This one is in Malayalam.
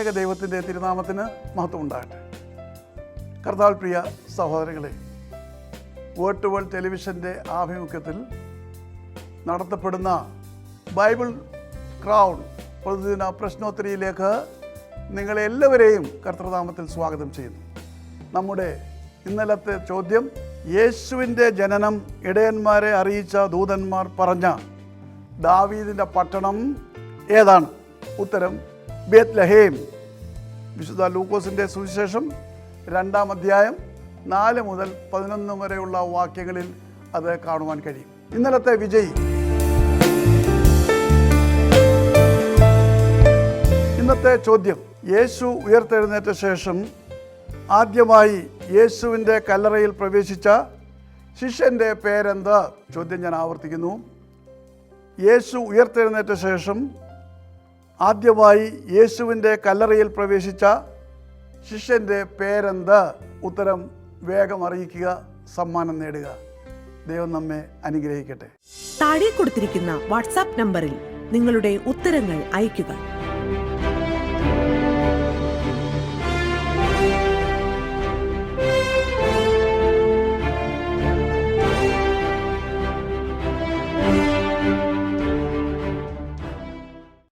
ത്രിയേക ദൈവത്തിൻ്റെ തിരുനാമത്തിന് മഹത്വം ഉണ്ടാകട്ടെ. കർത്താവിൽ പ്രിയ സഹോദരങ്ങളെ, വേർഡ് ടു വേൾഡ് ടെലിവിഷൻ്റെ ആഭിമുഖ്യത്തിൽ നടത്തപ്പെടുന്ന ബൈബിൾ ക്രൗൺ പ്രതിദിന പ്രശ്നോത്തരിയിലേക്ക് നിങ്ങളെല്ലാവരെയും കർത്തൃനാമത്തിൽ സ്വാഗതം ചെയ്യുന്നു. നമ്മുടെ ഇന്നലത്തെ ചോദ്യം, യേശുവിൻ്റെ ജനനം ഇടയന്മാരെ അറിയിച്ച ദൂതന്മാർ പറഞ്ഞ ദാവീദിൻ്റെ പട്ടണം ഏതാണ്? ഉത്തരം ബേത്ലഹേം. വിശുദ്ധ ലൂക്കോസിൻ്റെ സുവിശേഷം 2-ാം അധ്യായം 4 മുതൽ 11 വരെയുള്ള വാക്യങ്ങളിൽ അത് കാണുവാൻ കഴിയും. ഇന്നലത്തെ വിജയി. ഇന്നത്തെ ചോദ്യം, യേശു ഉയർത്തെഴുന്നേറ്റ ശേഷം ആദ്യമായി യേശുവിൻ്റെ കല്ലറയിൽ പ്രവേശിച്ച ശിഷ്യൻ്റെ പേരെന്ത്? ചോദ്യം ഞാൻ ആവർത്തിക്കുന്നു. യേശു ഉയർത്തെഴുന്നേറ്റ ശേഷം ആദ്യമായി യേശുവിൻ്റെ കല്ലറയിൽ പ്രവേശിച്ച ശിഷ്യൻ്റെ പേരെന്ത്? ഉത്തരം വേഗം അറിയിക്കുക, സമ്മാനം നേടുക. ദൈവം നമ്മെ അനുഗ്രഹിക്കട്ടെ. താഴെ കൊടുത്തിരിക്കുന്ന വാട്സാപ്പ് നമ്പറിൽ നിങ്ങളുടെ ഉത്തരങ്ങൾ അയയ്ക്കുക.